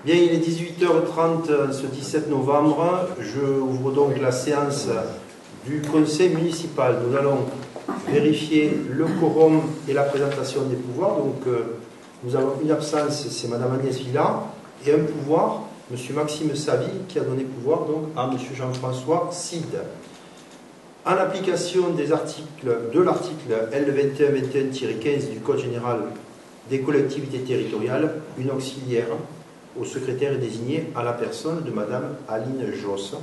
Bien, il est 18h30 ce 17 novembre. Je ouvre donc la séance du conseil municipal. Nous allons vérifier le quorum et la présentation des pouvoirs. Donc, nous avons une absence, c'est Madame Agnès Villa, et un pouvoir, Monsieur Maxime Savy, qui a donné pouvoir donc à Monsieur Jean-François Cid. En application de l'article L2121-15 du Code général des collectivités territoriales, une auxiliaire au secrétaire est désignée à la personne de Madame Aline Josse,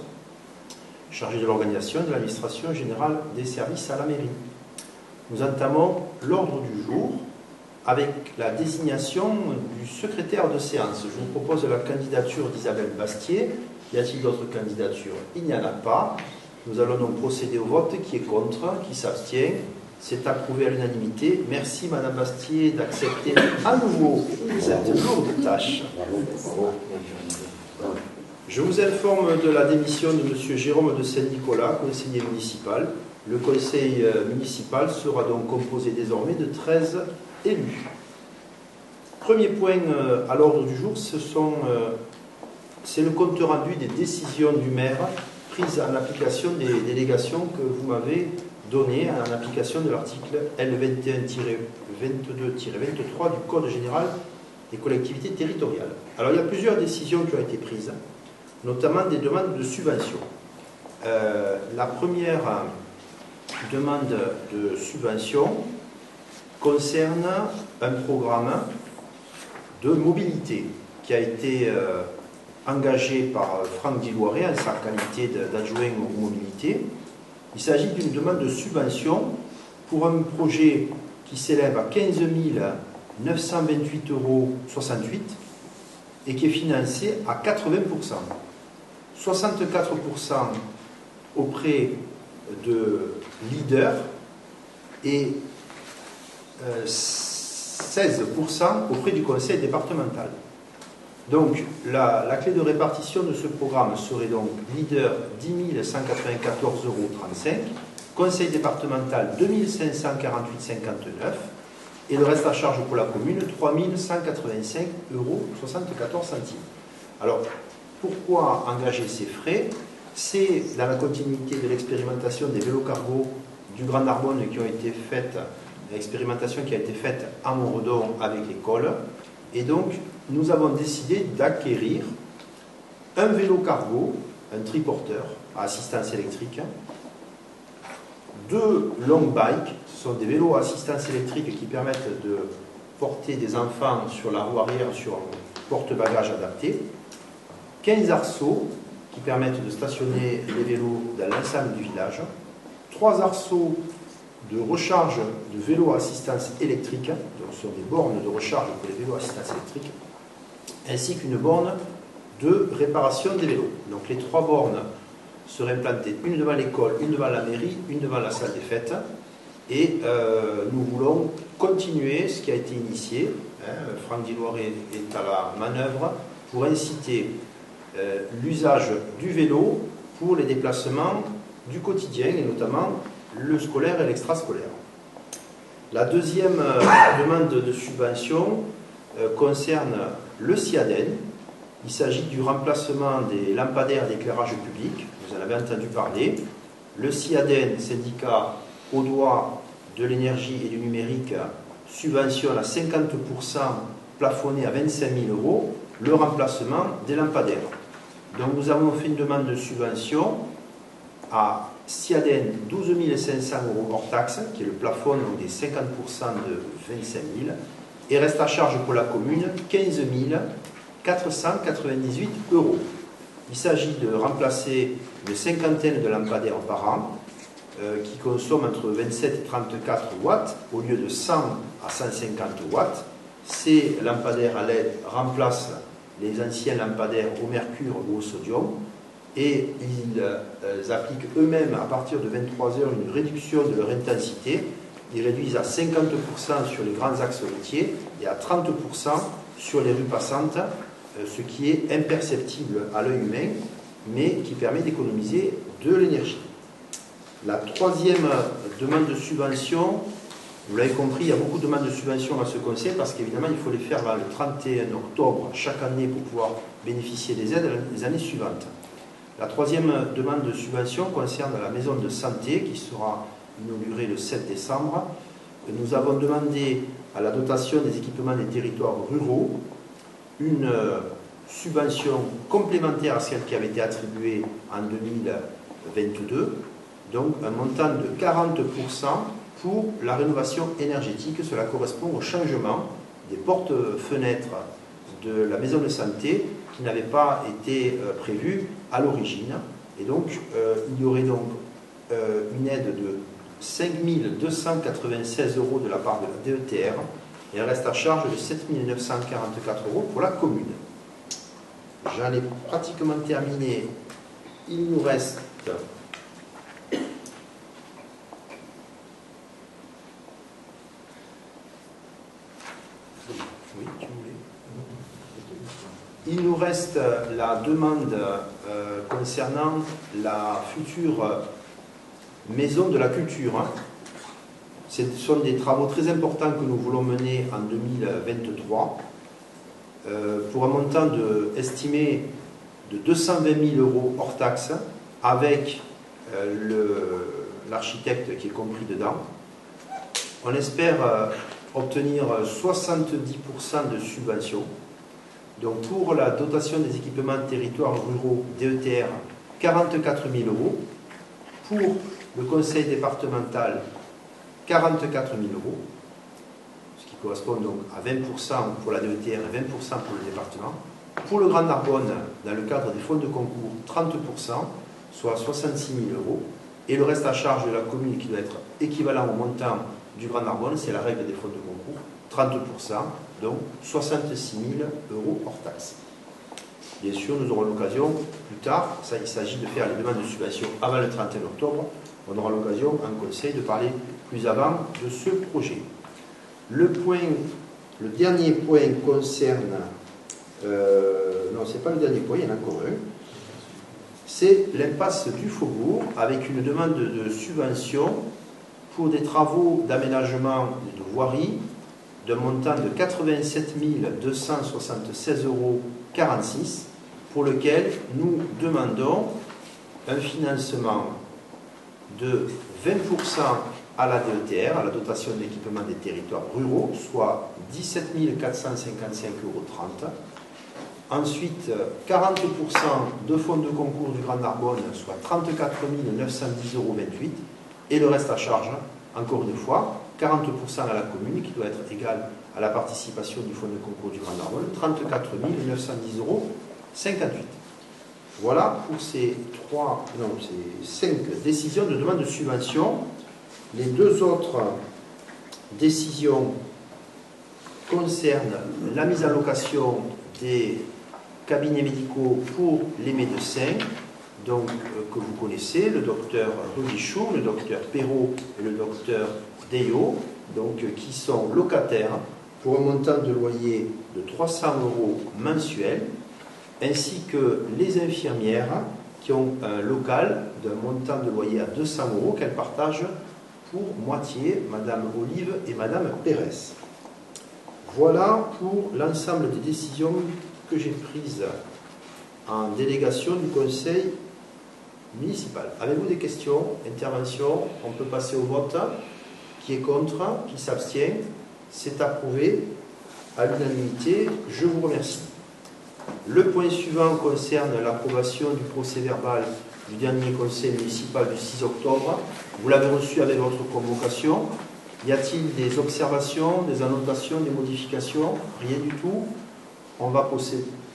chargée de l'organisation de l'administration générale des services à la mairie. Nous entamons l'ordre du jour avec la désignation du secrétaire de séance. Je vous propose la candidature d'Isabelle Bastier. Y a-t-il d'autres candidatures? Il n'y en a pas. Nous allons donc procéder au vote. Qui est contre? Qui s'abstient? C'est approuvé à l'unanimité. Merci Madame Bastier d'accepter à nouveau cette lourde tâche. Je vous informe de la démission de Monsieur Jérôme de Saint-Nicolas, conseiller municipal. Le conseil municipal sera donc composé désormais de 13 élus. Premier point à l'ordre du jour, c'est le compte rendu des décisions du maire prises en application des délégations que vous m'avez données en application de l'article L21-22-23 du Code général des collectivités territoriales. Alors il y a plusieurs décisions qui ont été prises, notamment des demandes de subvention. La première demande de subvention concerne un programme de mobilité qui a été engagé par Franck Diloiré en sa qualité d'adjoint aux mobilités. Il s'agit d'une demande de subvention pour un projet qui s'élève à 15 928,68 € et qui est financé à 80%. 64% auprès de leaders et 16% auprès du conseil départemental. Donc, la clé de répartition de ce programme serait donc leader 10 194,35 €, conseil départemental 2 548,59 € et le reste à charge pour la commune 3 185,74 €. Alors, pourquoi engager ces frais? C'est dans la continuité de l'expérimentation des vélos cargo du Grand Narbonne qui ont été faites, l'expérimentation qui a été faite à Montredon avec l'école. Et donc, nous avons décidé d'acquérir un vélo cargo, un triporteur à assistance électrique, 2 long bikes, ce sont des vélos à assistance électrique qui permettent de porter des enfants sur la roue arrière sur un porte-bagages adapté, 15 arceaux qui permettent de stationner les vélos dans l'ensemble du village, 3 arceaux de recharge de vélos à assistance électrique, donc ce sont des bornes de recharge pour les vélos à assistance électrique, ainsi qu'une borne de réparation des vélos. Donc les 3 bornes seraient implantées, une devant l'école, une devant la mairie, une devant la salle des fêtes, et nous voulons continuer ce qui a été initié. Franck Diloiré est à la manœuvre pour inciter l'usage du vélo pour les déplacements du quotidien, et notamment le scolaire et l'extrascolaire. La deuxième demande de subvention concerne le SIADEN. Il s'agit du remplacement des lampadaires d'éclairage public. Vous en avez entendu parler. Le SIADEN, syndicat audois de l'énergie et du numérique, subventionne à 50%, plafonné à 25 000 € le remplacement des lampadaires. Donc nous avons fait une demande de subvention à SIADEN 12 500 € hors taxe, qui est le plafond donc des 50% de 25 000, et reste à charge pour la commune 15 498 €. Il s'agit de remplacer une cinquantaine de lampadaires par an qui consomment entre 27 et 34 watts au lieu de 100 à 150 watts. Ces lampadaires à LED remplacent les anciens lampadaires au mercure ou au sodium, et ils appliquent eux-mêmes à partir de 23 h une réduction de leur intensité. Ils réduisent à 50% sur les grands axes routiers et à 30% sur les rues passantes, ce qui est imperceptible à l'œil humain, mais qui permet d'économiser de l'énergie. La troisième demande de subvention Vous l'avez compris, il y a beaucoup de demandes de subventions à ce conseil parce qu'évidemment, il faut les faire le 31 octobre chaque année pour pouvoir bénéficier des aides les années suivantes. La troisième demande de subvention concerne la maison de santé qui sera inaugurée le 7 décembre. Nous avons demandé à la dotation des équipements des territoires ruraux une subvention complémentaire à celle qui avait été attribuée en 2022, donc un montant de 40% pour la rénovation énergétique. Cela correspond au changement des portes-fenêtres de la maison de santé qui n'avait pas été prévu à l'origine. Et donc, il y aurait donc une aide de 5 296 € de la part de la DETR et un reste à charge de 7 944 € pour la commune. J'en ai pratiquement terminé. Il nous reste la demande concernant la future maison de la culture. Ce sont des travaux très importants que nous voulons mener en 2023 pour un montant estimé de 220 000 € hors taxe avec l'architecte qui est compris dedans. On espère obtenir 70% de subvention. Donc pour la dotation des équipements de territoires ruraux DETR, 44 000 €. Pour le conseil départemental, 44 000 €, ce qui correspond donc à 20% pour la DETR et 20% pour le département. Pour le Grand Narbonne, dans le cadre des fonds de concours, 30%, soit 66 000 €. Et le reste à charge de la commune qui doit être équivalent au montant du Grand Narbonne, c'est la règle des fonds de concours, 30%, donc 66 000 € hors taxe. Bien sûr, nous aurons l'occasion plus tard, il s'agit de faire les demandes de subvention avant le 31 octobre, on aura l'occasion en conseil de parler plus avant de ce projet. Le dernier point concerne, non, ce n'est pas le dernier point, il y en a encore un, c'est l'impasse du Faubourg avec une demande de subvention pour des travaux d'aménagement de voirie d'un montant de 87 276,46 € pour lequel nous demandons un financement de 20% à la DETR, à la dotation d'équipement des territoires ruraux, soit 17 455,30 €. Ensuite, 40% de fonds de concours du Grand Narbonne, soit 34 910,28 €. Et le reste à charge, encore une fois, 40% à la commune, qui doit être égal à la participation du fonds de concours du Grand Narbonne, 34 910,58 €. Voilà pour ces 5 décisions de demande de subvention. Les deux autres décisions concernent la mise en location des cabinets médicaux pour les médecins, donc, que vous connaissez, le docteur Rudichour, le docteur Perrault et le docteur Deyo, donc, qui sont locataires pour un montant de loyer de 300 € mensuels, ainsi que les infirmières qui ont un local d'un montant de loyer à 200 € qu'elles partagent pour moitié, Madame Olive et Madame Pérez. Voilà pour l'ensemble des décisions que j'ai prises en délégation du conseil municipal. Avez-vous des questions, interventions? On peut passer au vote. Qui est contre? Qui s'abstient? C'est approuvé à l'unanimité. Je vous remercie. Le point suivant concerne l'approbation du procès-verbal du dernier conseil municipal du 6 octobre. Vous l'avez reçu avec votre convocation. Y a-t-il des observations, des annotations, des modifications? Rien du tout. On va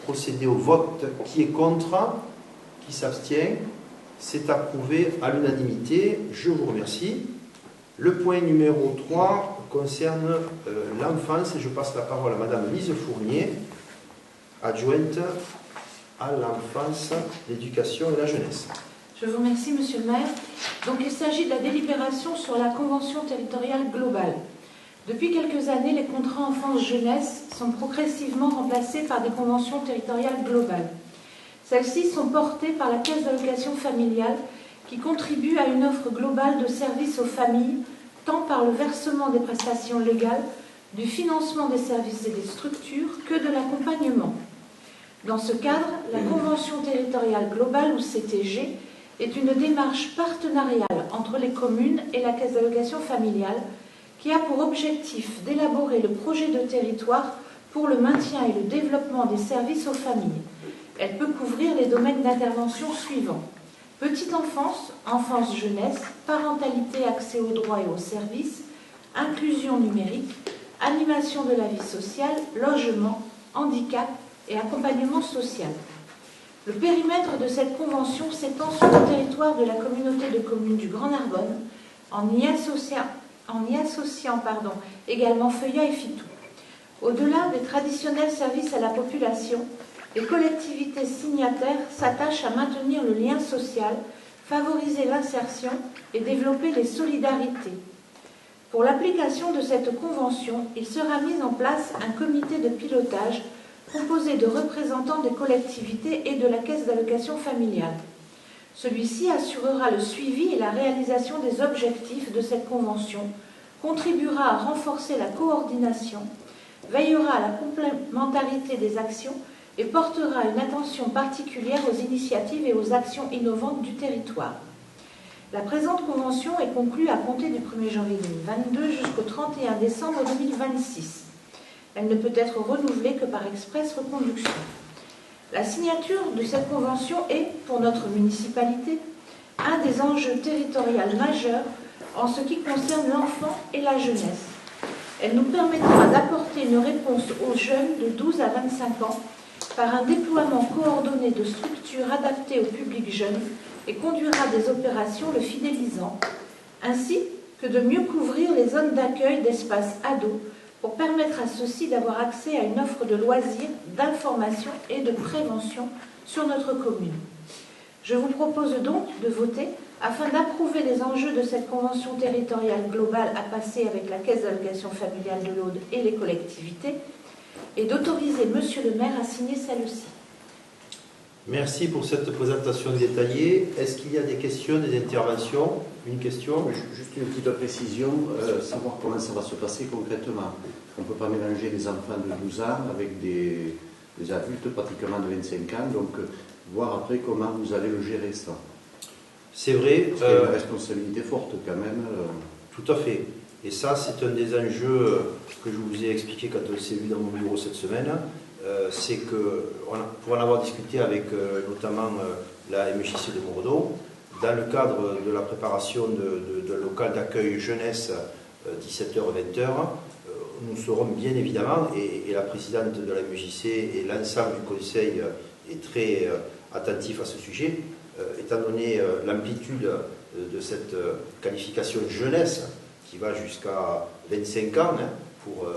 procéder au vote. Qui est contre? Qui s'abstient? C'est approuvé à l'unanimité. Je vous remercie. Le point numéro 3 concerne l'enfance et je passe la parole à Madame Lise Fournier, adjointe à l'enfance, l'éducation et la jeunesse. Je vous remercie, Monsieur le maire. Donc, il s'agit de la délibération sur la convention territoriale globale. Depuis quelques années, les contrats enfance-jeunesse sont progressivement remplacés par des conventions territoriales globales. Celles-ci sont portées par la Caisse d'allocation familiale qui contribue à une offre globale de services aux familles tant par le versement des prestations légales, du financement des services et des structures que de l'accompagnement. Dans ce cadre, la Convention territoriale globale, ou CTG, est une démarche partenariale entre les communes et la Caisse d'allocation familiale qui a pour objectif d'élaborer le projet de territoire pour le maintien et le développement des services aux familles. Elle peut couvrir les domaines d'intervention suivants: petite enfance, enfance-jeunesse, parentalité, accès aux droits et aux services, inclusion numérique, animation de la vie sociale, logement, handicap et accompagnement social. Le périmètre de cette convention s'étend sur le territoire de la communauté de communes du Grand Narbonne, en y associant également Feuillat et Fitou. Au-delà des traditionnels services à la population, les collectivités signataires s'attachent à maintenir le lien social, favoriser l'insertion et développer les solidarités. Pour l'application de cette convention, il sera mis en place un comité de pilotage composé de représentants des collectivités et de la Caisse d'allocation familiale. Celui-ci assurera le suivi et la réalisation des objectifs de cette convention, contribuera à renforcer la coordination, veillera à la complémentarité des actions et portera une attention particulière aux initiatives et aux actions innovantes du territoire. La présente convention est conclue à compter du 1er janvier 2022 jusqu'au 31 décembre 2026. Elle ne peut être renouvelée que par express reconduction. La signature de cette convention est, pour notre municipalité, un des enjeux territoriaux majeurs en ce qui concerne l'enfant et la jeunesse. Elle nous permettra d'apporter une réponse aux jeunes de 12 à 25 ans par un déploiement coordonné de structures adaptées au public jeune et conduira des opérations le fidélisant, ainsi que de mieux couvrir les zones d'accueil d'espaces ados pour permettre à ceux-ci d'avoir accès à une offre de loisirs, d'information et de prévention sur notre commune. Je vous propose donc de voter afin d'approuver les enjeux de cette convention territoriale globale à passer avec la Caisse d'allocation familiale de l'Aude et les collectivités et d'autoriser Monsieur le maire à signer celle-ci. Merci pour cette présentation détaillée. Est-ce qu'il y a des questions, des interventions? Une question? Juste une petite précision, savoir comment ça va se passer concrètement. On ne peut pas mélanger les enfants de 12 ans avec des adultes pratiquement de 25 ans, donc voir après comment vous allez le gérer ça. C'est vrai. C'est une responsabilité forte quand même. Tout à fait. Et ça, c'est un des enjeux que je vous ai expliqué quand on s'est vu dans mon bureau cette semaine. C'est que, pour en avoir discuté avec notamment la MJC de Mourdeau, dans le cadre de la préparation de local d'accueil jeunesse 17h-20h, nous serons bien évidemment, et la présidente de la MJC et l'ensemble du conseil est très attentif à ce sujet, étant donné l'amplitude de cette qualification jeunesse qui va jusqu'à 25 ans pour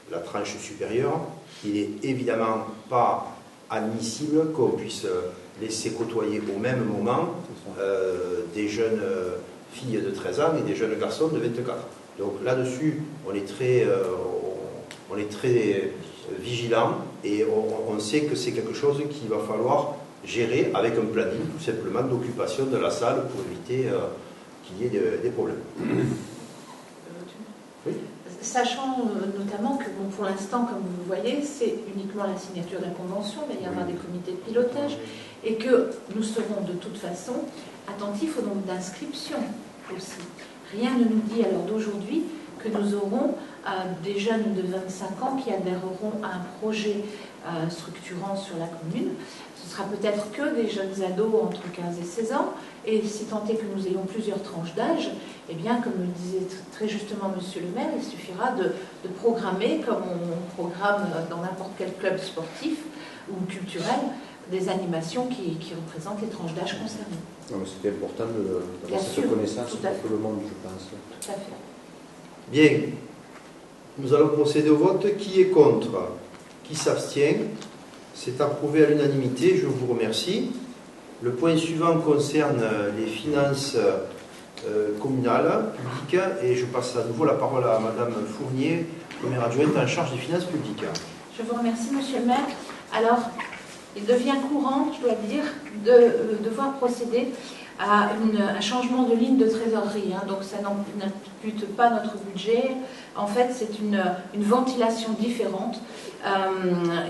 la tranche supérieure, il n'est évidemment pas admissible qu'on puisse laisser côtoyer au même moment des jeunes filles de 13 ans et des jeunes garçons de 24. Donc là-dessus, on est très vigilant et on sait que c'est quelque chose qu'il va falloir gérer avec un planning tout simplement d'occupation de la salle pour éviter qu'il y ait des problèmes. Oui. Sachant notamment que bon, pour l'instant, comme vous voyez, c'est uniquement la signature de la convention, mais il va y avoir des comités de pilotage et que nous serons de toute façon attentifs au nombre d'inscriptions aussi. Rien ne nous dit à l'heure d'aujourd'hui que nous aurons des jeunes de 25 ans qui adhéreront à un projet structurant sur la commune. Ce sera peut-être que des jeunes ados entre 15 et 16 ans, et si tant est que nous ayons plusieurs tranches d'âge, eh bien, comme le disait très justement Monsieur le maire, il suffira de programmer, comme on programme dans n'importe quel club sportif ou culturel, des animations qui représentent les tranches d'âge concernées. C'était important d'avoir cette connaissance pour tout le monde, je pense. Tout à fait. Bien, nous allons procéder au vote. Qui est contre? Qui s'abstient? C'est approuvé à l'unanimité, je vous remercie. Le point suivant concerne les finances communales, publiques, et je passe à nouveau la parole à Madame Fournier, première adjointe en charge des finances publiques. Je vous remercie, Monsieur le maire. Alors, il devient courant, je dois dire, de devoir procéder à un changement de ligne de trésorerie, hein, donc ça n'impute pas notre budget. En fait, c'est une ventilation différente.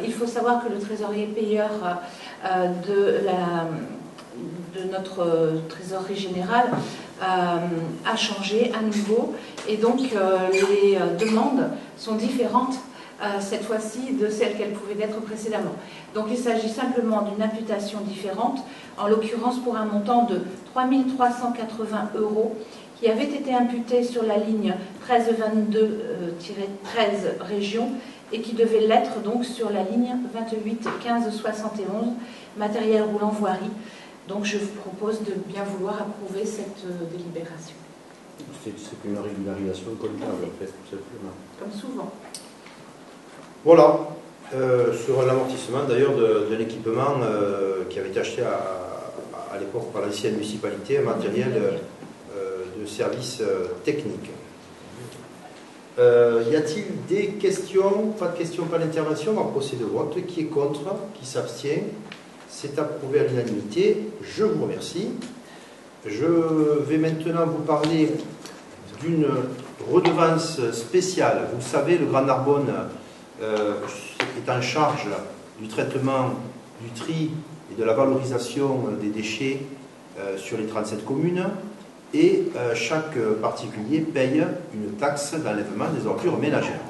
Il faut savoir que le trésorier payeur de notre trésorerie générale a changé à nouveau, et donc les demandes sont différentes cette fois-ci de celles qu'elles pouvaient être précédemment. Donc il s'agit simplement d'une imputation différente, en l'occurrence pour un montant de 3 380 € qui avait été imputé sur la ligne 1322-13 région et qui devait l'être donc sur la ligne 28 15 71 matériel roulant voirie. Donc je vous propose de bien vouloir approuver cette délibération. C'est une régularisation comptable, en fait, tout simplement. Comme souvent. Voilà, sur l'amortissement d'ailleurs d'un équipement qui avait été acheté à l'époque par l'ancienne municipalité, un matériel de service technique. Y a-t-il des questions? Pas de questions, pas d'intervention. On va procéder au vote. Qui est contre? Qui s'abstient? C'est approuvé à l'unanimité. Je vous remercie. Je vais maintenant vous parler d'une redevance spéciale. Vous savez, le Grand Narbonne est en charge du traitement, du tri et de la valorisation des déchets sur les 37 communes, et chaque particulier paye une taxe d'enlèvement des ordures ménagères.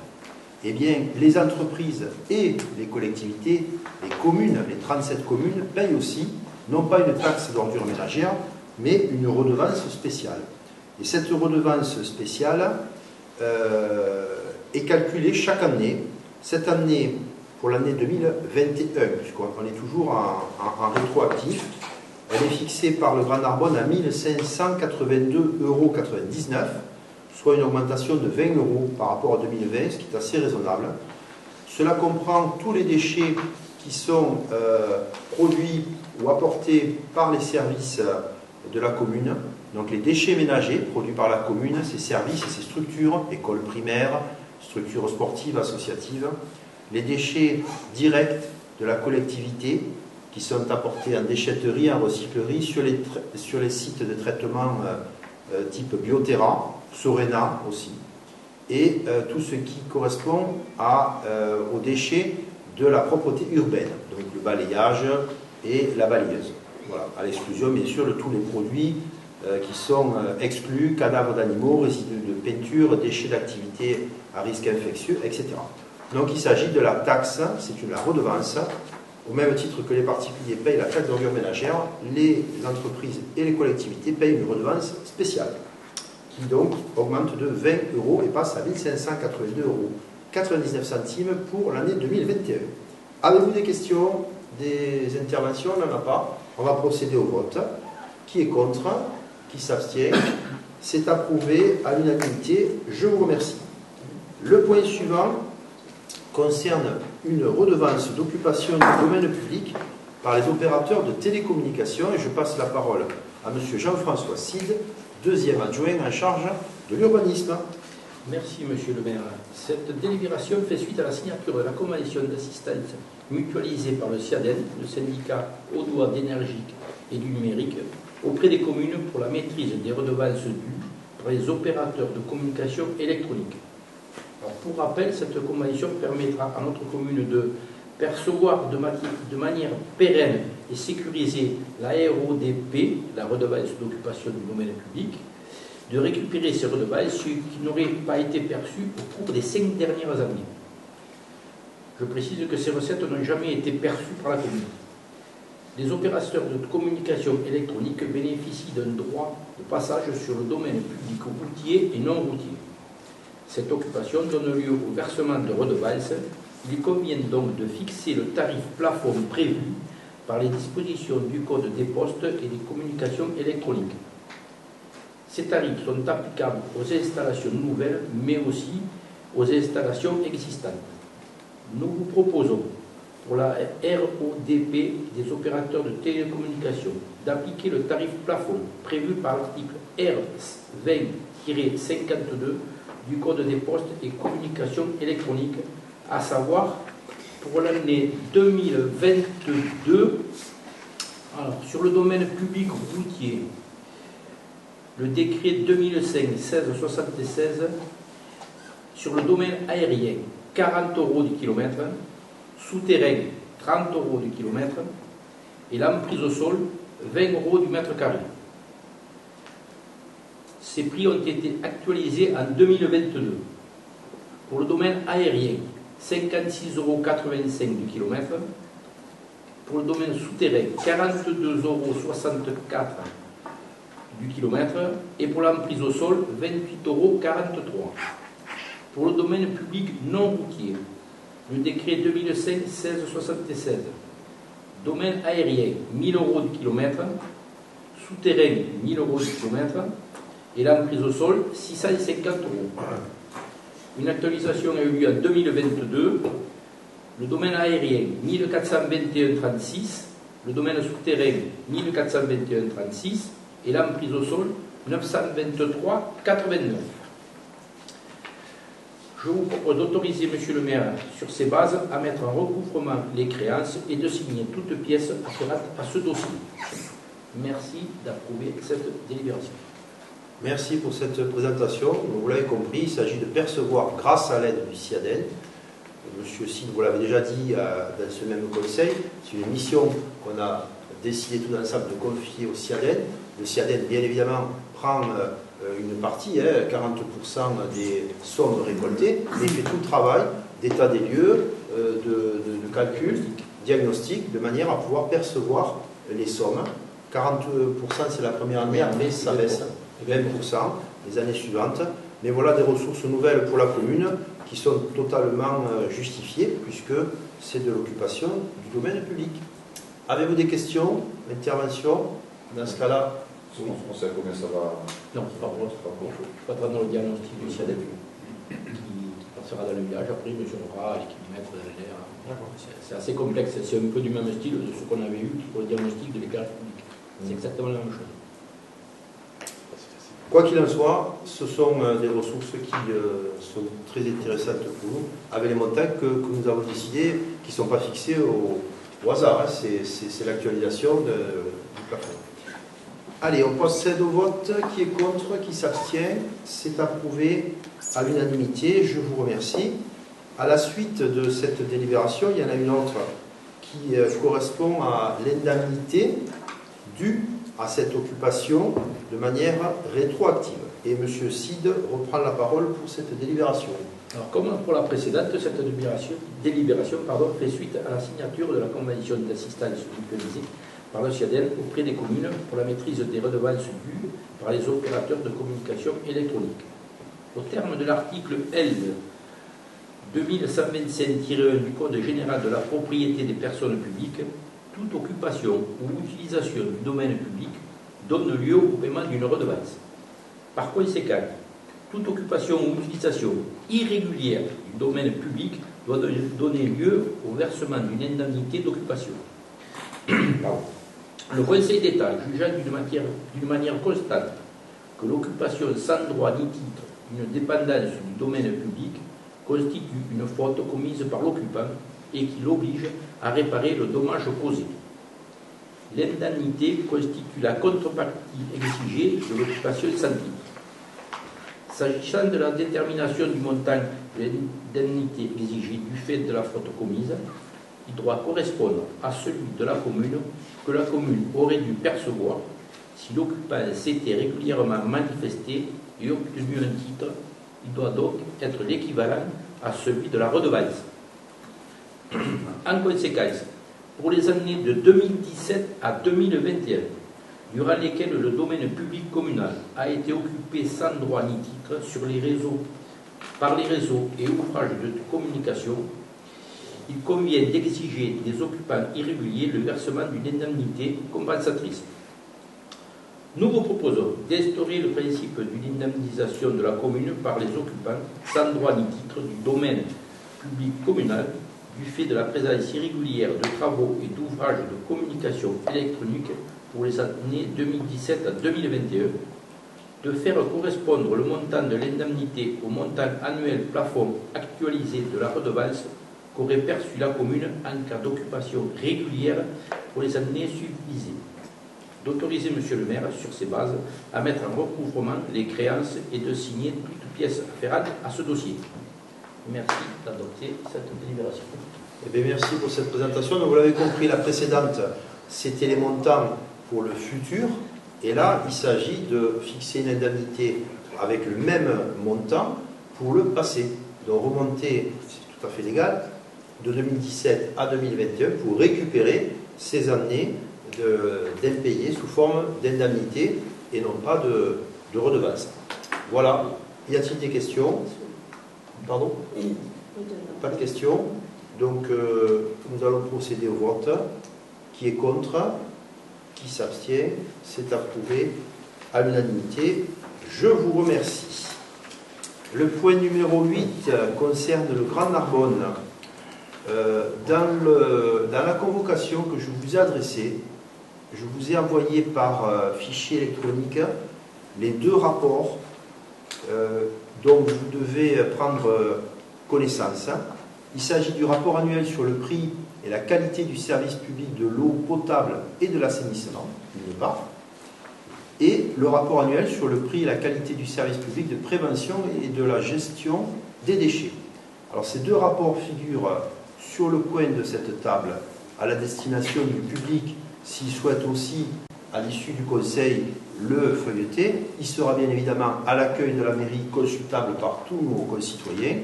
Eh bien, les entreprises et les collectivités, les communes, les 37 communes, payent aussi, non pas une taxe d'ordures ménagères, mais une redevance spéciale. Et cette redevance spéciale est calculée chaque année. Cette année, pour l'année 2021, puisqu'on est toujours en rétroactif, elle est fixée par le Grand Narbonne à 1 582,99 €, soit une augmentation de 20 € par rapport à 2020, ce qui est assez raisonnable. Cela comprend tous les déchets qui sont produits ou apportés par les services de la commune. Donc les déchets ménagers produits par la commune, ses services et ses structures, écoles primaires, structures sportives, associatives. Les déchets directs de la collectivité qui sont apportés en déchetterie, en recyclerie, sur les sites de traitement type Bioterra, Sorena aussi. Et tout ce qui correspond aux déchets de la propreté urbaine, donc le balayage et la balayeuse. Voilà, à l'exclusion bien sûr de tous les produits qui sont exclus, cadavres d'animaux, résidus de peinture, déchets d'activités à risque infectieux, etc. Donc il s'agit de la taxe, c'est la redevance, au même titre que les particuliers payent la taxe d'ordures ménagères, les entreprises et les collectivités payent une redevance spéciale, qui donc augmente de 20 € et passe à 1 582,99 € pour l'année 2021. Avez-vous des questions, des interventions? On n'en a pas. On va procéder au vote. Qui est contre? Qui s'abstient? C'est approuvé à l'unanimité. Je vous remercie. Le point suivant concerne une redevance d'occupation du domaine public par les opérateurs de télécommunications, et je passe la parole à M. Jean-François Cide, deuxième adjoint en charge de l'urbanisme. Merci Monsieur le maire. Cette délibération fait suite à la signature de la convention d'assistance mutualisée par le SIADEN, le syndicat audois d'énergie et du numérique, auprès des communes pour la maîtrise des redevances dues par les opérateurs de communication électronique. Alors, pour rappel, cette convention permettra à notre commune de percevoir de manière pérenne et sécurisée la RODP, la redevance d'occupation du domaine public, de récupérer ces redevances, ce qui n'aurait pas été perçu au cours des 5 dernières années. Je précise que ces recettes n'ont jamais été perçues par la commune. Les opérateurs de communication électronique bénéficient d'un droit de passage sur le domaine public routier et non routier. Cette occupation donne lieu au versement de redevances. Il convient donc de fixer le tarif plafond prévu par les dispositions du Code des postes et des communications électroniques. Ces tarifs sont applicables aux installations nouvelles, mais aussi aux installations existantes. Nous vous proposons, pour la RODP des opérateurs de télécommunications, d'appliquer le tarif plafond prévu par l'article R20-52 du Code des postes et communications électroniques, à savoir pour l'année 2022, alors, sur le domaine public routier, le décret 2005-1676 sur le domaine aérien, 40 € du kilomètre, souterrain, 30 € du kilomètre, et l'emprise au sol, 20 € du mètre carré. Ces prix ont été actualisés en 2022. Pour le domaine aérien, 56,85 € du kilomètre. Pour le domaine souterrain, 42,64 € du kilomètre. Et pour l'emprise au sol, 28,43 €. Pour le domaine public non routier, le décret 2005-1676, domaine aérien, 1000 € du kilomètre, souterrain, 1000 € du kilomètre, et l'emprise au sol, 650 €. Une actualisation a eu lieu en 2022. Le domaine aérien, 1421,36, le domaine souterrain, 1421,36, et l'emprise au sol, 923,89. Je vous propose d'autoriser, Monsieur le maire, sur ces bases, à mettre en recouvrement les créances et de signer toute pièce afférente à ce dossier. Merci d'approuver cette délibération. Merci pour cette présentation. Vous l'avez compris, il s'agit de percevoir grâce à l'aide du CIADEN. Monsieur Cid, vous l'avez déjà dit dans ce même conseil, c'est une mission qu'on a décidé tout ensemble de confier au CIADEN. Le CIADEN, bien évidemment, prend une partie, 40% des sommes récoltées, mais il fait tout le travail d'état des lieux, de calcul, diagnostic, de manière à pouvoir percevoir les sommes. 40% c'est la première année, après ça baisse, 20% les années suivantes. Mais voilà des ressources nouvelles pour la commune qui sont totalement justifiées, puisque c'est de l'occupation du domaine public. Avez-vous des questions, interventions? Dans ce cas-là, Oui. On sait combien ça va. Non, c'est pas bon, c'est pas bon. Je vais attendre le diagnostic du CIADEN qui passera dans le village. Après, il mesurera ce qu'il met dans l'air. C'est assez complexe. C'est un peu du même style de ce qu'on avait eu pour le diagnostic de l'éclairage public. C'est exactement la même chose. quoi qu'il en soit, ce sont des ressources qui sont très intéressantes pour nous, avec les montants que nous avons décidés, qui ne sont pas fixés au hasard. Hein. C'est l'actualisation du plafond. Allez, on procède au vote. Qui est contre? Qui s'abstient? C'est approuvé à l'unanimité. Je vous remercie. À la suite de cette délibération, il y en a une autre qui correspond à l'indemnité due à cette occupation de manière rétroactive. Et M. Cid reprend la parole pour cette délibération. Alors, comme pour la précédente, cette délibération fait suite à la signature de la convention d'assistance mutualisée par le CIADEN auprès des communes pour la maîtrise des redevances dues par les opérateurs de communication électronique. Au terme de l'article L 2125-1 du Code général de la propriété des personnes publiques, toute occupation ou utilisation du domaine public donne lieu au paiement d'une redevance. Par conséquent, toute occupation ou utilisation irrégulière du domaine public doit donner lieu au versement d'une indemnité d'occupation. Le Conseil d'État, jugeant d'une manière constante que l'occupation sans droit ni titre d'une dépendance du domaine public constitue une faute commise par l'occupant et qui l'oblige à réparer le dommage causé. L'indemnité constitue la contrepartie exigée de l'occupation sans titre. S'agissant de la détermination du montant de l'indemnité exigée du fait de la faute commise, il doit correspondre à celui de la commune que la commune aurait dû percevoir si l'occupant s'était régulièrement manifesté et obtenu un titre. Il doit donc être l'équivalent à celui de la redevance. En conséquence, pour les années de 2017 à 2021, durant lesquelles le domaine public communal a été occupé sans droit ni titre par les réseaux et ouvrages de communication, il convient d'exiger des occupants irréguliers le versement d'une indemnité compensatrice. Nous vous proposons d'instaurer le principe d'une indemnisation de la commune par les occupants sans droit ni titre du domaine public communal du fait de la présence irrégulière de travaux et d'ouvrages de communication électronique pour les années 2017 à 2021, de faire correspondre le montant de l'indemnité au montant annuel plafond actualisé de la redevance qu'aurait perçu la commune en cas d'occupation régulière pour les années subvisées. d'autoriser Monsieur le maire, sur ces bases, à mettre en recouvrement les créances et de signer toutes pièces afférentes à ce dossier. Merci d'adopter cette délibération. Eh bien, merci pour cette présentation. Donc, vous l'avez compris, la précédente, c'était les montants pour le futur. Et là, il s'agit de fixer une indemnité avec le même montant pour le passé. Donc, remonter, c'est tout à fait légal, de 2017 à 2021 pour récupérer ces années d'impayés sous forme d'indemnité et non pas de redevance. Voilà. Y a-t-il des questions? Pardon? Pas de questions. Donc, nous allons procéder au vote. Qui est contre? Qui s'abstient? C'est approuvé à l'unanimité. Je vous remercie. Le point numéro 8 concerne le Grand Narbonne. Dans la convocation que je vous ai adressée, je vous ai envoyé par fichier électronique les 2 rapports dont vous devez prendre connaissance. Il s'agit du rapport annuel sur le prix et la qualité du service public de l'eau potable et de l'assainissement, d'une part, et le rapport annuel sur le prix et la qualité du service public de prévention et de la gestion des déchets. Alors ces 2 rapports figurent sur le coin de cette table à la destination du public s'il souhaite aussi, à l'issue du conseil, le feuilleter. Il sera bien évidemment à l'accueil de la mairie consultable par tous nos concitoyens.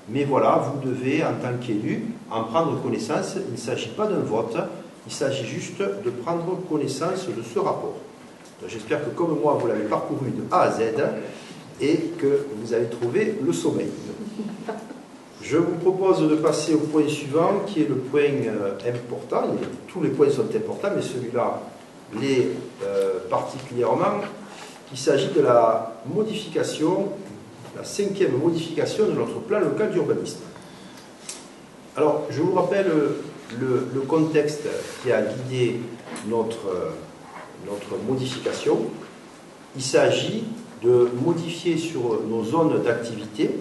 Mais voilà, vous devez, en tant qu'élu, en prendre connaissance. Il ne s'agit pas d'un vote, il s'agit juste de prendre connaissance de ce rapport. J'espère que, comme moi, vous l'avez parcouru de A à Z et que vous avez trouvé le sommeil. Je vous propose de passer au point suivant, qui est le point important. Tous les points sont importants, mais celui-là l'est particulièrement. Il s'agit de la modification, la 5e modification de notre plan local d'urbanisme. Alors, je vous rappelle le contexte qui a guidé notre modification. Il s'agit de modifier sur nos zones d'activité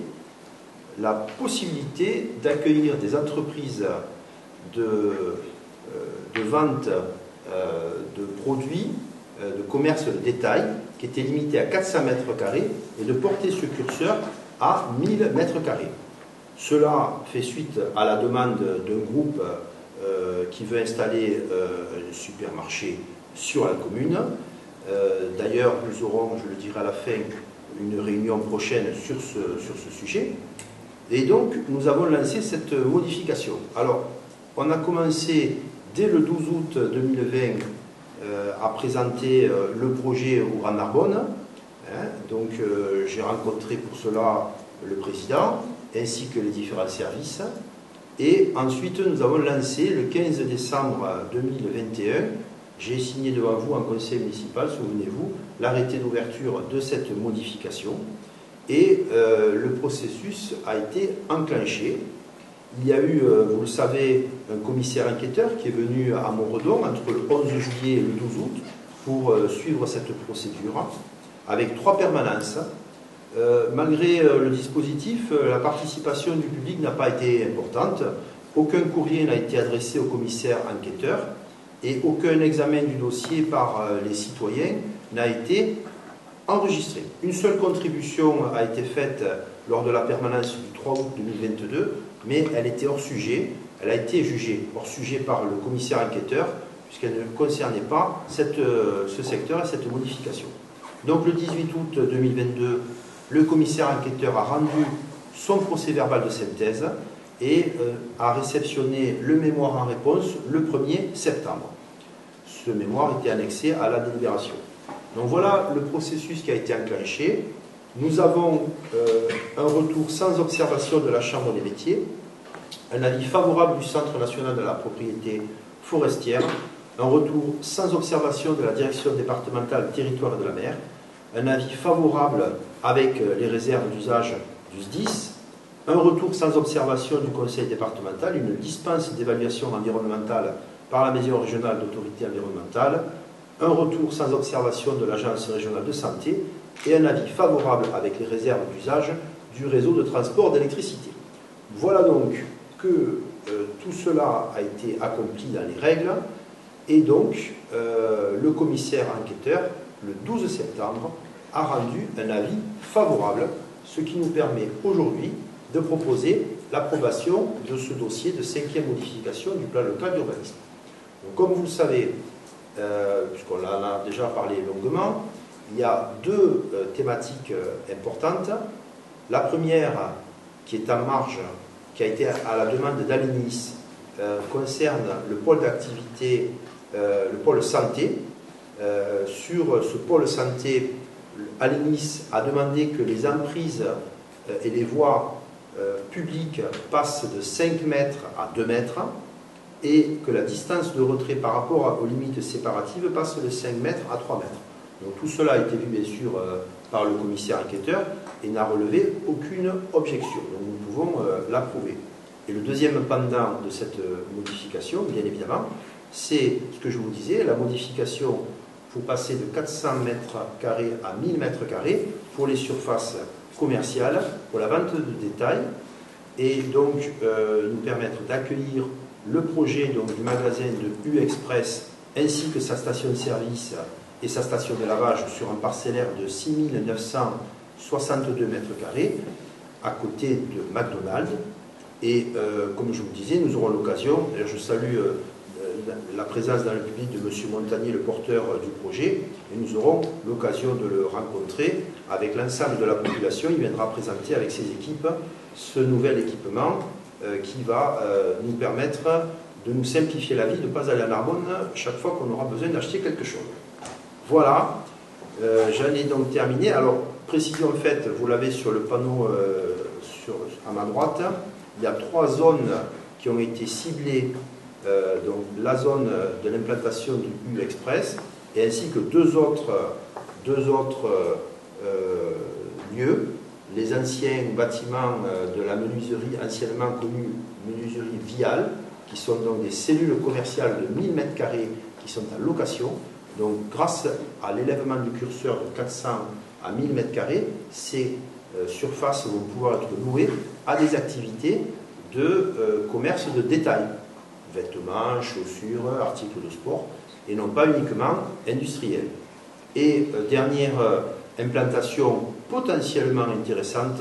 la possibilité d'accueillir des entreprises de vente de produits, de commerce de détail, qui étaient limités à 400 mètres carrés et de porter ce curseur à 1000 mètres carrés. Cela fait suite à la demande d'un groupe qui veut installer un supermarché sur la commune. D'ailleurs, nous aurons, je le dirai à la fin, une réunion prochaine sur ce sujet. Et donc, nous avons lancé cette modification. Alors, on a commencé dès le 12 août 2020 à présenter le projet au Grand Narbonne. Donc, j'ai rencontré pour cela le président ainsi que les différents services. Et ensuite, nous avons lancé le 15 décembre 2021. J'ai signé devant vous en conseil municipal, souvenez-vous, l'arrêté d'ouverture de cette modification. Et le processus a été enclenché. Il y a eu, vous le savez, un commissaire enquêteur qui est venu à Montredon entre le 11 juillet et le 12 août pour suivre cette procédure avec 3 permanences. Malgré le dispositif, la participation du public n'a pas été importante. Aucun courrier n'a été adressé au commissaire enquêteur et aucun examen du dossier par les citoyens n'a été enregistré. Une seule contribution a été faite lors de la permanence du 3 août 2022, mais elle était hors sujet. Elle a été jugée hors sujet par le commissaire enquêteur, puisqu'elle ne concernait pas ce secteur et cette modification. Donc le 18 août 2022, le commissaire enquêteur a rendu son procès-verbal de synthèse et a réceptionné le mémoire en réponse le 1er septembre. Ce mémoire était annexé à la délibération. Donc voilà le processus qui a été enclenché. Nous avons un retour sans observation de la Chambre des métiers, un avis favorable du Centre national de la propriété forestière, un retour sans observation de la Direction départementale territoire et de la mer, un avis favorable avec les réserves d'usage du SDIS, un retour sans observation du Conseil départemental, une dispense d'évaluation environnementale par la Maison régionale d'autorité environnementale, un retour sans observation de l'Agence régionale de santé et un avis favorable avec les réserves d'usage du réseau de transport d'électricité. Voilà donc que tout cela a été accompli dans les règles. Et donc, le commissaire enquêteur, le 12 septembre, a rendu un avis favorable, ce qui nous permet aujourd'hui de proposer l'approbation de ce dossier de 5e modification du plan local d'urbanisme. Comme vous le savez, puisqu'on en a déjà parlé longuement, il y a deux thématiques importantes. La première, qui est en marge, qui a été à la demande d'Alinis, concerne le pôle d'activité, le pôle santé. Sur ce pôle santé, Alinis a demandé que les emprises et les voies publiques passent de 5 mètres à 2 mètres et que la distance de retrait par rapport aux limites séparatives passe de 5 mètres à 3 mètres. Donc tout cela a été vu bien sûr par le commissaire enquêteur et n'a relevé aucune objection. Donc nous pouvons l'approuver. Et le deuxième pendant de cette modification, bien évidemment, c'est ce que je vous disais, la modification pour passer de 400 mètres carrés à 1000 mètres carrés pour les surfaces commerciales, pour la vente de détail, et donc nous permettre d'accueillir le projet donc, du magasin de U-Express ainsi que sa station de service et sa station de lavage sur un parcellaire de 6962 mètres carrés à côté de McDonald's. Et comme je vous disais, nous aurons l'occasion, je salue la présence dans le public de M. Montagnier, le porteur du projet, et nous aurons l'occasion de le rencontrer avec l'ensemble de la population. Il viendra présenter avec ses équipes ce nouvel équipement qui va nous permettre de nous simplifier la vie, de ne pas aller à Narbonne chaque fois qu'on aura besoin d'acheter quelque chose. Voilà, j'en ai donc terminé. Alors, précision faite, vous l'avez sur le panneau à ma droite, il y a 3 zones qui ont été ciblées, donc la zone de l'implantation du U-Express, et ainsi que deux autres lieux, les anciens bâtiments de la menuiserie, anciennement connue menuiserie Vial, qui sont donc des cellules commerciales de 1000 m² qui sont en location. Donc grâce à l'élèvement du curseur de 400 à 1000 m², ces surfaces vont pouvoir être louées à des activités de commerce de détail, vêtements, chaussures, articles de sport, et non pas uniquement industriels. Et dernière implantation potentiellement intéressante,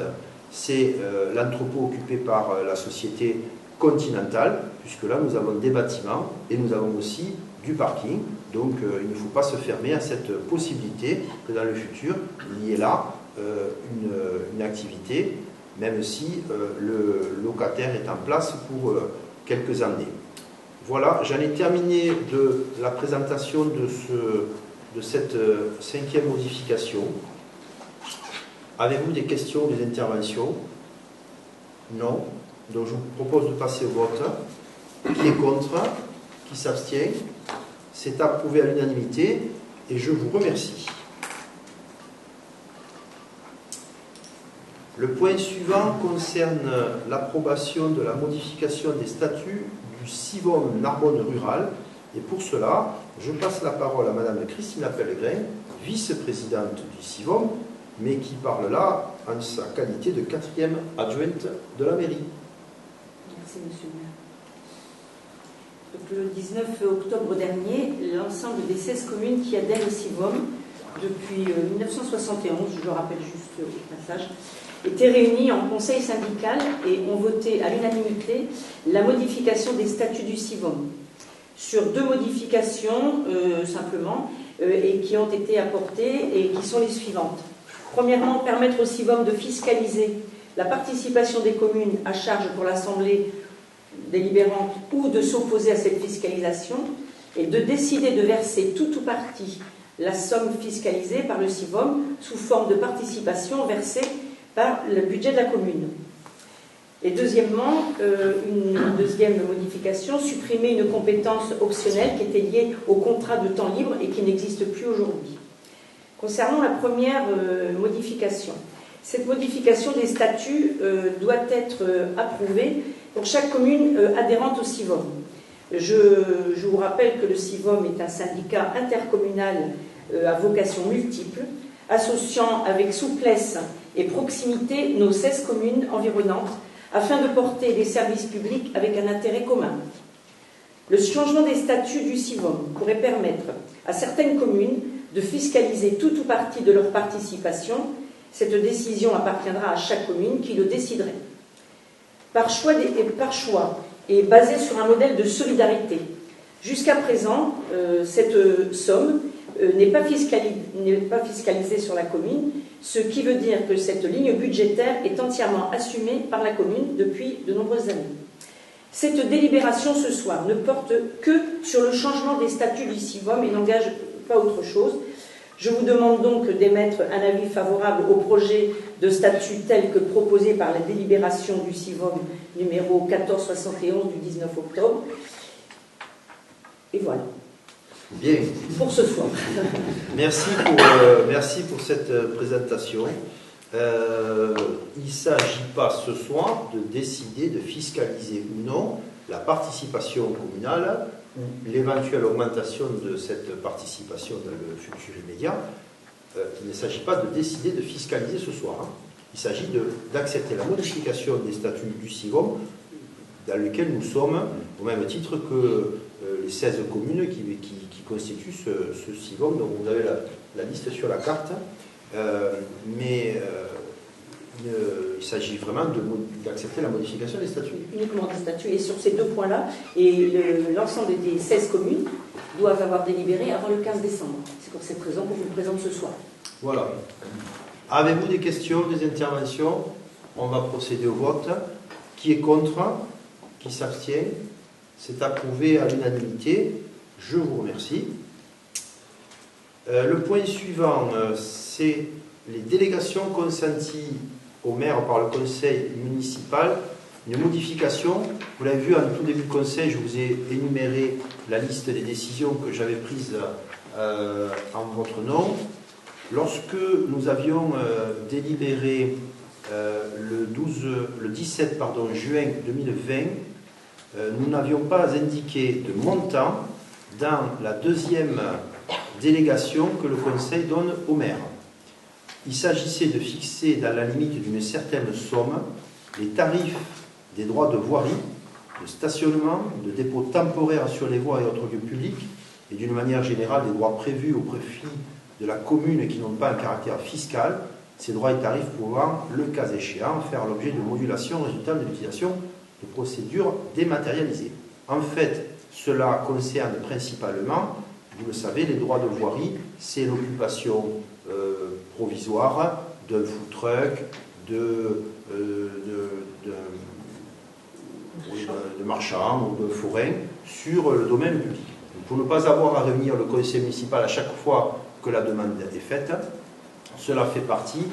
c'est l'entrepôt occupé par la société Continental, puisque là nous avons des bâtiments et nous avons aussi du parking. Donc il ne faut pas se fermer à cette possibilité que dans le futur, il y ait là une activité, même si le locataire est en place pour quelques années. Voilà, j'en ai terminé de la présentation de cette 5e modification. Avez-vous des questions, des interventions? Non. Donc je vous propose de passer au vote. Qui est contre? Qui s'abstient? C'est approuvé à l'unanimité et je vous remercie. Le point suivant concerne l'approbation de la modification des statuts du CIVOM Narbonne Rural. Et pour cela, je passe la parole à Madame Christina Pellegrin, vice-présidente du CIVOM, mais qui parle là en sa qualité de 4e adjointe de la mairie. Merci, Monsieur le maire. Donc, le 19 octobre dernier, l'ensemble des 16 communes qui adhèrent au CIVOM depuis 1971, je le rappelle juste au passage, étaient réunies en conseil syndical et ont voté à l'unanimité la modification des statuts du CIVOM. Sur 2 modifications simplement, et qui ont été apportées et qui sont les suivantes. Premièrement, permettre au CIVOM de fiscaliser la participation des communes à charge pour l'Assemblée délibérante ou de s'opposer à cette fiscalisation et de décider de verser tout ou partie la somme fiscalisée par le CIVOM sous forme de participation versée par le budget de la commune. Et deuxièmement, une deuxième modification, supprimer une compétence optionnelle qui était liée au contrat de temps libre et qui n'existe plus aujourd'hui. Concernant la première modification, cette modification des statuts doit être approuvée pour chaque commune adhérente au CIVOM. Je vous rappelle que le CIVOM est un syndicat intercommunal à vocation multiple, associant avec souplesse et proximité nos 16 communes environnantes afin de porter des services publics avec un intérêt commun. Le changement des statuts du CIVOM pourrait permettre à certaines communes de fiscaliser tout ou partie de leur participation. Cette décision appartiendra à chaque commune qui le déciderait. Par choix et basée sur un modèle de solidarité. Jusqu'à présent, cette somme n'est pas fiscalisée sur la commune, ce qui veut dire que cette ligne budgétaire est entièrement assumée par la commune depuis de nombreuses années. Cette délibération ce soir ne porte que sur le changement des statuts du CIVOM et n'engage pas autre chose. Je vous demande donc d'émettre un avis favorable au projet de statut tel que proposé par la délibération du CIVOM numéro 1471 du 19 octobre. Et voilà. Bien. Pour ce soir. Merci pour cette présentation. Il ne s'agit pas ce soir de décider de fiscaliser ou non la participation communale ou l'éventuelle augmentation de cette participation dans le futur immédiat. Il ne s'agit pas de décider de fiscaliser ce soir. Hein. Il s'agit d'accepter la modification des statuts du CIVOM dans lequel nous sommes, au même titre que les 16 communes qui constituent ce CIVOM. Donc vous avez la liste sur la carte. Mais il s'agit vraiment d'accepter la modification des statuts. Uniquement des statuts. Et sur ces deux points-là, et l'ensemble des 16 communes doivent avoir délibéré avant le 15 décembre. C'est pour cette raison qu'on vous le présente ce soir. Voilà. Avez-vous des questions, des interventions? On va procéder au vote. Qui est contre? Qui s'abstient? C'est approuvé à l'unanimité. Je vous remercie. Le point suivant, c'est les délégations consenties au maire par le conseil municipal. Une modification, vous l'avez vu en tout début de conseil, je vous ai énuméré la liste des décisions que j'avais prises en votre nom. Lorsque nous avions délibéré le 17 juin 2020, nous n'avions pas indiqué de montant dans la deuxième délégation que le conseil donne au maire. Il s'agissait de fixer dans la limite d'une certaine somme les tarifs des droits de voirie, de stationnement, de dépôt temporaire sur les voies et autres lieux publics, et d'une manière générale des droits prévus au profit de la commune qui n'ont pas un caractère fiscal, ces droits et tarifs pouvant, le cas échéant, faire l'objet de modulations résultant de l'utilisation de procédures dématérialisées. En fait, cela concerne principalement, vous le savez, les droits de voirie, c'est l'occupation provisoire d'un food truck, de marchands ou de forains sur le domaine public. Pour ne pas avoir à réunir le conseil municipal à chaque fois que la demande est faite, cela fait partie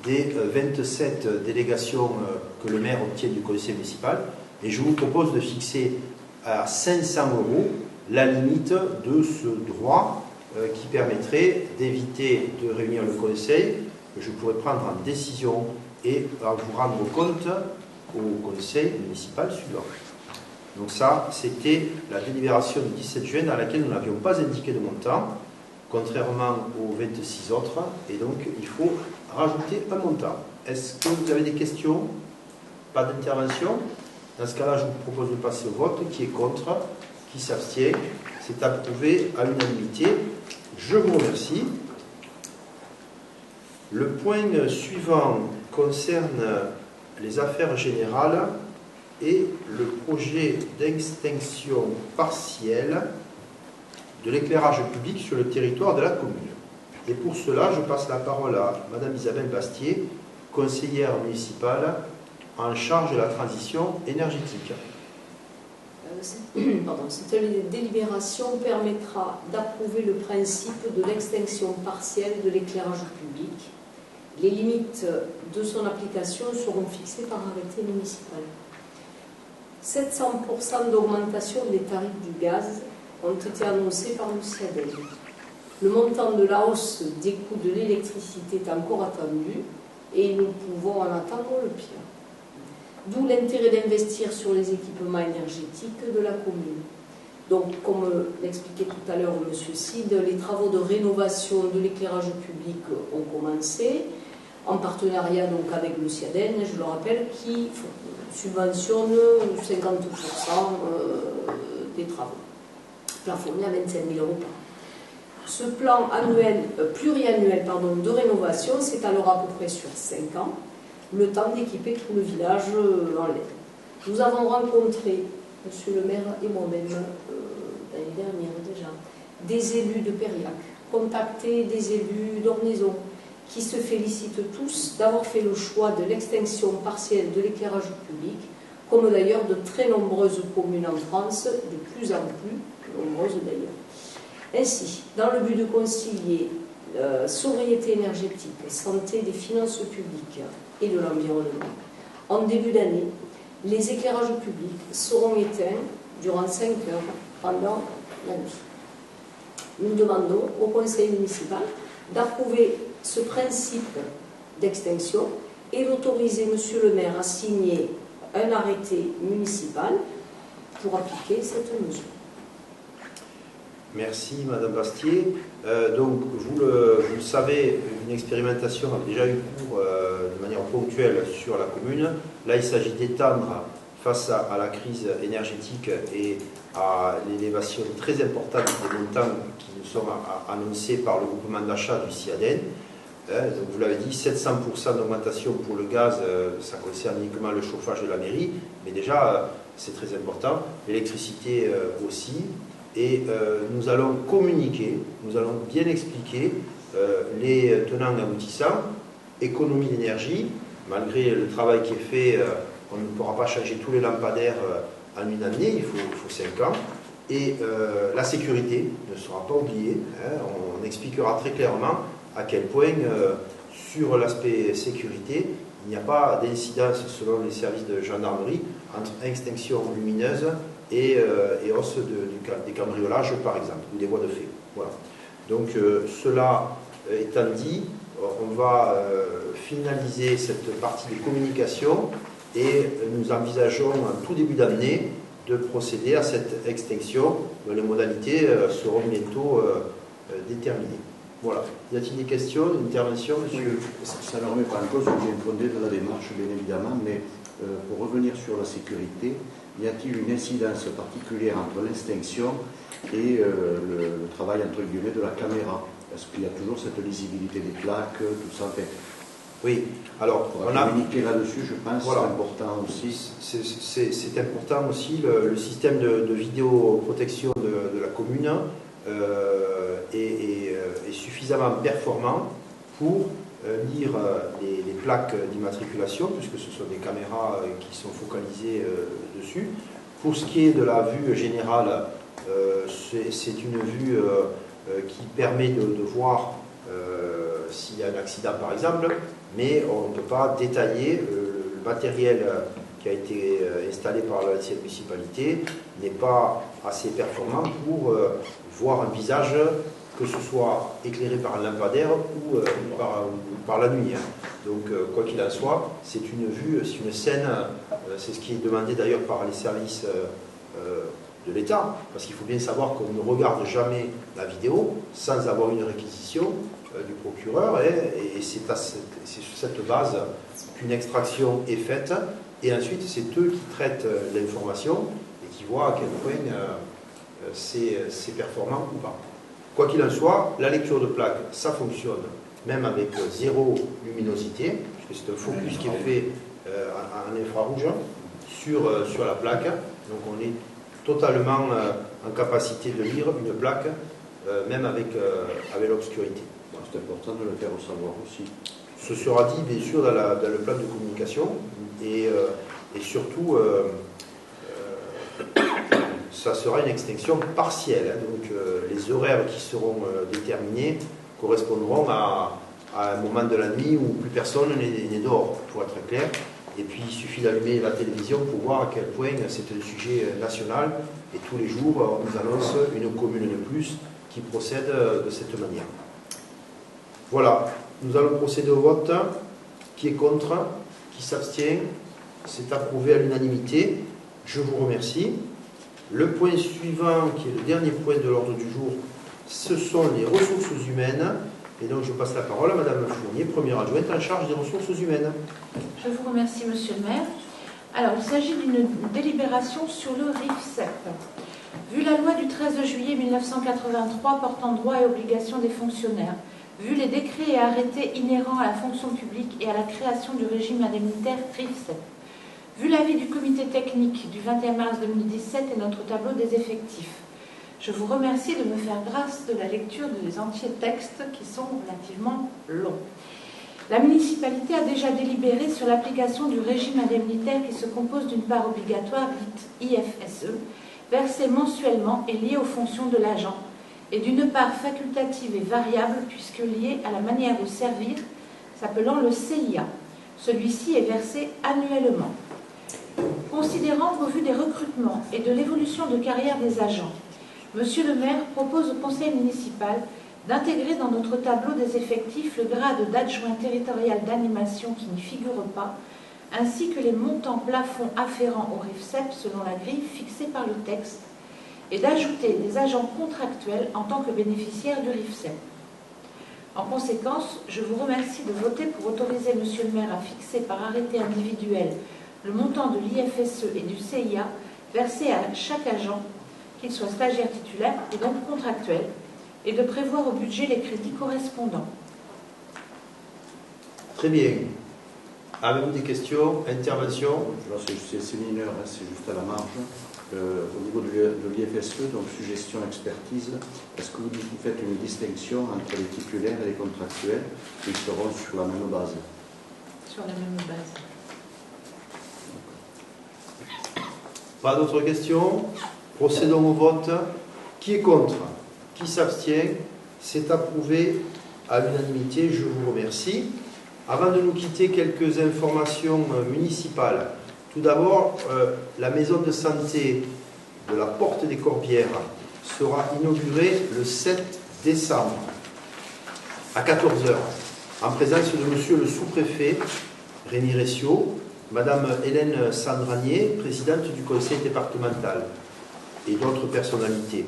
des 27 délégations que le maire obtient du conseil municipal, et je vous propose de fixer à 500 € la limite de ce droit qui permettrait d'éviter de réunir le conseil, que je pourrais prendre en décision et à vous rendre compte au conseil municipal suivant. Donc ça, c'était la délibération du 17 juin dans laquelle nous n'avions pas indiqué de montant, contrairement aux 26 autres, et donc il faut rajouter un montant. Est-ce que vous avez des questions? Pas d'intervention? Dans ce cas-là, je vous propose de passer au vote. Qui est contre? Qui s'abstient? C'est approuvé à l'unanimité. Je vous remercie. Le point suivant concerne les affaires générales et le projet d'extinction partielle de l'éclairage public sur le territoire de la commune. Et pour cela, je passe la parole à Madame Isabelle Bastier, conseillère municipale en charge de la transition énergétique. Cette délibération permettra d'approuver le principe de l'extinction partielle de l'éclairage public. Les limites de son application seront fixées par arrêté municipal. 700% d'augmentation des tarifs du gaz ont été annoncés par le CIADEL. Le montant de la hausse des coûts de l'électricité est encore attendu et nous pouvons en attendre le pire. D'où l'intérêt d'investir sur les équipements énergétiques de la commune. Donc, comme l'expliquait tout à l'heure M. Cid, les travaux de rénovation de l'éclairage public ont commencé, en partenariat donc avec le CIADEN, je le rappelle, qui subventionne 50% des travaux, plafonné à 25 000 € par an. Ce plan annuel, pluriannuel de rénovation s'étalera à peu près sur 5 ans, le temps d'équiper tout le village en LED. Nous avons rencontré, monsieur le maire et moi-même, l'année dernière déjà, des élus de Périac, contacté des élus d'Ornaison, qui se félicitent tous d'avoir fait le choix de l'extinction partielle de l'éclairage public, comme d'ailleurs de très nombreuses communes en France, de plus en plus nombreuses d'ailleurs. Ainsi, dans le but de concilier sobriété énergétique, santé des finances publiques et de l'environnement, en début d'année, les éclairages publics seront éteints durant 5 heures pendant la nuit. Nous demandons au conseil municipal d'approuver ce principe d'extinction et d'autoriser monsieur le maire à signer un arrêté municipal pour appliquer cette mesure. Merci Madame Bastier. Donc vous le savez, une expérimentation a déjà eu cours de manière ponctuelle sur la commune. Là il s'agit d'étendre face à la crise énergétique et à l'élévation très importante des montants qui nous sont annoncés par le groupement d'achat du CIADEN. Donc vous l'avez dit, 700% d'augmentation pour le gaz, ça concerne uniquement le chauffage de la mairie, mais déjà c'est très important. L'électricité aussi. Et nous allons communiquer, nous allons bien expliquer les tenants et aboutissants, économie d'énergie, malgré le travail qui est fait, on ne pourra pas changer tous les lampadaires en une année, il faut 5 ans, et la sécurité ne sera pas oubliée, on expliquera très clairement à quel point sur l'aspect sécurité, il n'y a pas d'incidence selon les services de gendarmerie entre extinction lumineuse et hausse des cambriolages par exemple, ou des voies de fait. Voilà. Donc cela étant dit, on va finaliser cette partie de communication et nous envisageons en tout début d'année de procéder à cette extinction dont les modalités seront bientôt déterminées. Voilà. Y a-t-il des questions, une intervention, monsieur? Ça ne remet pas en cause, on est fondé de la démarche, bien évidemment, mais pour revenir sur la sécurité, y a-t-il une incidence particulière entre l'extinction et le travail, entre guillemets, de la caméra? Est-ce qu'il y a toujours cette lisibilité des plaques, tout ça fait? Oui, alors on a communiqué là-dessus, je pense, voilà. C'est important aussi. C'est important aussi, le système de vidéoprotection de la commune est suffisamment performant pour lire les plaques d'immatriculation, puisque ce sont des caméras qui sont focalisées dessus. Pour ce qui est de la vue générale, c'est une vue qui permet de voir s'il y a un accident par exemple, mais on ne peut pas détailler le matériel qui a été installé par l'ancienne municipalité n'est pas assez performant pour voir un visage, que ce soit éclairé par un lampadaire ou par la nuit. Donc, quoi qu'il en soit, c'est une vue, c'est une scène, c'est ce qui est demandé d'ailleurs par les services de l'État, parce qu'il faut bien savoir qu'on ne regarde jamais la vidéo sans avoir une réquisition du procureur, et c'est sur cette base qu'une extraction est faite, et ensuite c'est eux qui traitent l'information et qui voient à quel point c'est performant ou pas. Quoi qu'il en soit, la lecture de plaque, ça fonctionne, même avec zéro luminosité, puisque c'est un focus qui est fait en infrarouge sur la plaque. Donc on est totalement en capacité de lire une plaque, même avec l'obscurité. C'est important de le faire savoir aussi. Ce sera dit, bien sûr, dans le plan de communication, et surtout, ça sera une extinction partielle. Donc les horaires qui seront déterminés correspondront à un moment de la nuit où plus personne n'est dehors, pour être clair. Et puis il suffit d'allumer la télévision pour voir à quel point c'est un sujet national, et tous les jours on nous annonce une commune de plus qui procède de cette manière. Voilà, nous allons procéder au vote. Qui est contre? Qui s'abstient? C'est approuvé à l'unanimité. Je vous remercie. Le point suivant, qui est le dernier point de l'ordre du jour, ce sont les ressources humaines. Et donc je passe la parole à Madame Fournier, première adjointe en charge des ressources humaines. Je vous remercie, Monsieur le maire. Alors, il s'agit d'une délibération sur le RIFSEP. Vu la loi du 13 juillet 1983 portant droits et obligations des fonctionnaires, vu les décrets et arrêtés inhérents à la fonction publique et à la création du régime indemnitaire RIFSEP, vu l'avis du comité technique du 21 mars 2017 et notre tableau des effectifs, je vous remercie de me faire grâce de la lecture des entiers textes qui sont relativement longs. La municipalité a déjà délibéré sur l'application du régime indemnitaire qui se compose d'une part obligatoire dite IFSE, versée mensuellement et liée aux fonctions de l'agent, et d'une part facultative et variable puisque liée à la manière de servir, s'appelant le CIA. Celui-ci est versé annuellement. Considérant qu'au vu des recrutements et de l'évolution de carrière des agents, Monsieur le maire propose au conseil municipal d'intégrer dans notre tableau des effectifs le grade d'adjoint territorial d'animation qui n'y figure pas, ainsi que les montants plafonds afférents au RIFSEP selon la grille fixée par le texte, et d'ajouter des agents contractuels en tant que bénéficiaires du RIFSEP. En conséquence, je vous remercie de voter pour autoriser Monsieur le maire à fixer par arrêté individuel le montant de l'IFSE et du CIA versé à chaque agent, qu'il soit stagiaire titulaire et donc contractuel, et de prévoir au budget les crédits correspondants. Très bien. Avez-vous des questions, interventions? C'est mineur, hein, c'est juste à la marge. Au niveau de l'IFSE, donc suggestion, expertise, est-ce que vous faites une distinction entre les titulaires et les contractuels qui seront sur la même base? Sur la même base. Pas d'autres questions? Procédons au vote. Qui est contre? Qui s'abstient? C'est approuvé à l'unanimité. Je vous remercie. Avant de nous quitter, quelques informations municipales. Tout d'abord, la maison de santé de la Porte des Corbières sera inaugurée le 7 décembre à 14h en présence de monsieur le sous-préfet Rémi Ressiot, madame Hélène Sandranier, présidente du conseil départemental, et d'autres personnalités.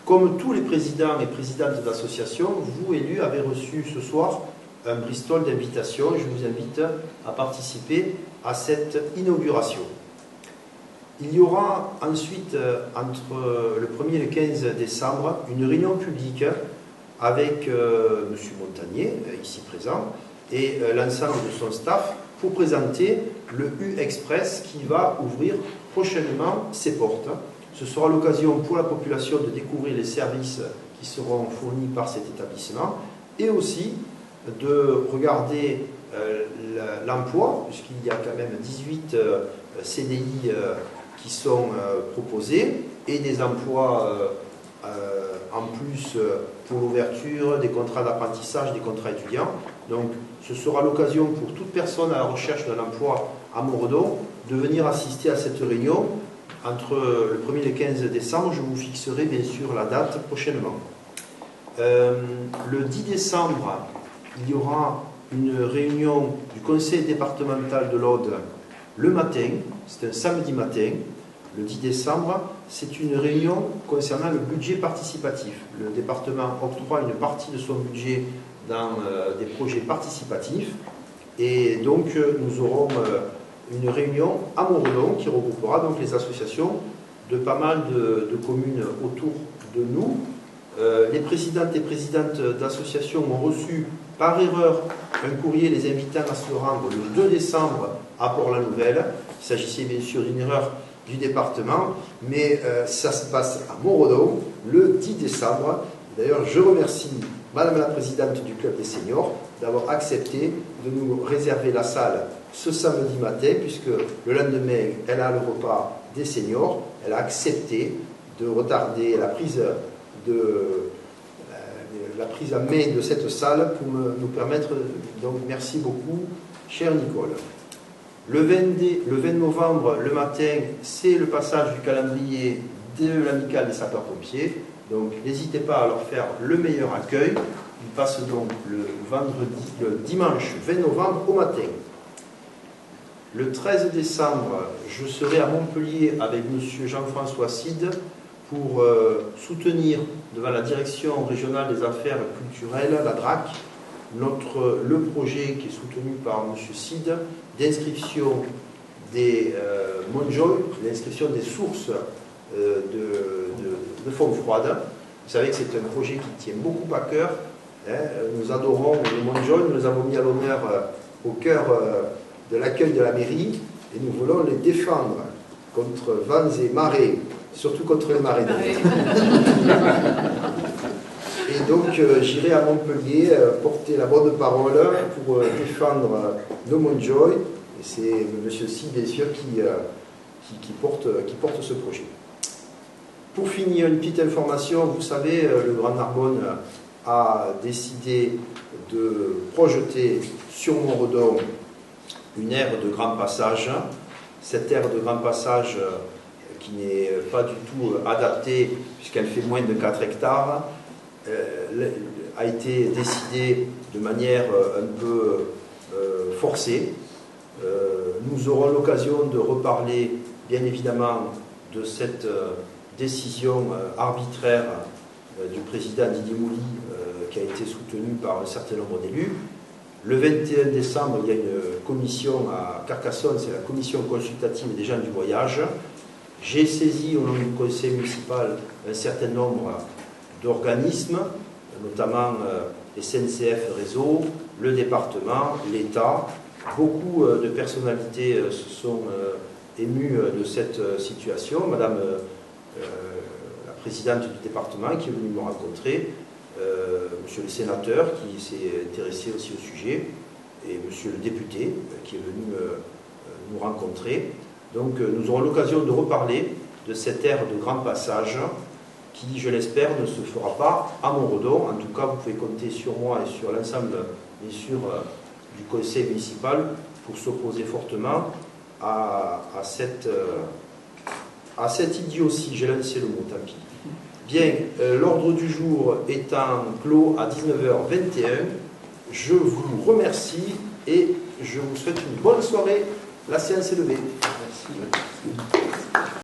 Comme tous les présidents et présidentes d'associations, vous, élus, avez reçu ce soir un Bristol d'invitation. Je vous invite à participer à cette inauguration. Il y aura ensuite, entre le 1er et le 15 décembre, une réunion publique avec M. Montagnier, ici présent, et l'ensemble de son staff pour présenter le U-Express qui va ouvrir prochainement ses portes. Ce sera l'occasion pour la population de découvrir les services qui seront fournis par cet établissement et aussi de regarder l'emploi, puisqu'il y a quand même 18 CDI qui sont proposés et des emplois en plus pour l'ouverture, des contrats d'apprentissage, des contrats étudiants. Donc ce sera l'occasion pour toute personne à la recherche d'un emploi à Montredon de venir assister à cette réunion entre le 1er et le 15 décembre. Je vous fixerai bien sûr la date prochainement. Le 10 décembre, il y aura une réunion du conseil départemental de l'Aude le matin, c'est un samedi matin, le 10 décembre. C'est une réunion concernant le budget participatif. Le département octroie une partie de son budget dans des projets participatifs et donc nous aurons une réunion à Montredon qui regroupera donc les associations de pas mal de communes autour de nous. Les présidentes et présidentes d'associations ont reçu par erreur un courrier les invitant à se rendre le 2 décembre à Port-la-Nouvelle. Il s'agissait bien sûr d'une erreur du département, mais ça se passe à Montredon le 10 décembre. D'ailleurs, je remercie Madame la Présidente du Club des Seniors d'avoir accepté de nous réserver la salle ce samedi matin, puisque le lendemain, elle a le repas des seniors. Elle a accepté de retarder la prise en main de cette salle pour nous permettre, donc merci beaucoup, cher Nicole. Le 20 novembre, le matin, c'est le passage du calendrier de l'amicale des sapeurs-pompiers. Donc n'hésitez pas à leur faire le meilleur accueil. Ils passent donc le dimanche 20 novembre au matin. Le 13 décembre, je serai à Montpellier avec M. Jean-François Cide pour soutenir devant la Direction régionale des affaires culturelles, la DRAC, le projet qui est soutenu par M. Cide d'inscription des Montjoy, l'inscription des sources de Fontfroide. Vous savez que c'est un projet qui tient beaucoup à cœur. Nous adorons le Montjoy, nous les avons mis à l'honneur au cœur de l'accueil de la mairie et nous voulons les défendre contre vents et marées, surtout contre les marées. Et donc j'irai à Montpellier porter la bonne parole pour défendre le Montjoy. Et c'est M. Cy, bien sûr, qui porte ce projet. Pour finir, une petite information. Vous savez, le Grand Narbonne a décidé de projeter sur Montredon une aire de grand passage. Cette aire de grand passage qui n'est pas du tout adaptée puisqu'elle fait moins de 4 hectares a été décidée de manière un peu forcée. Nous aurons l'occasion de reparler bien évidemment de cette décision arbitraire du président Didier Mouly qui a été soutenue par un certain nombre d'élus. Le 21 décembre, il y a une commission à Carcassonne, c'est la commission consultative des gens du voyage. J'ai saisi au nom du conseil municipal un certain nombre d'organismes, notamment SNCF Réseau, le département, l'État. Beaucoup de personnalités se sont émues de cette situation. Madame la présidente du département qui est venue me rencontrer, monsieur le sénateur qui s'est intéressé aussi au sujet, et monsieur le député qui est venu nous rencontrer. Donc nous aurons l'occasion de reparler de cette aire de grand passage qui, je l'espère, ne se fera pas à Montredon. En tout cas, vous pouvez compter sur moi et sur l'ensemble, bien sûr, du conseil municipal pour s'opposer fortement à cette idiotie. J'ai lancé le mot, tant pis. Bien, l'ordre du jour étant clos à 19h21, je vous remercie et je vous souhaite une bonne soirée. La séance est levée. Merci.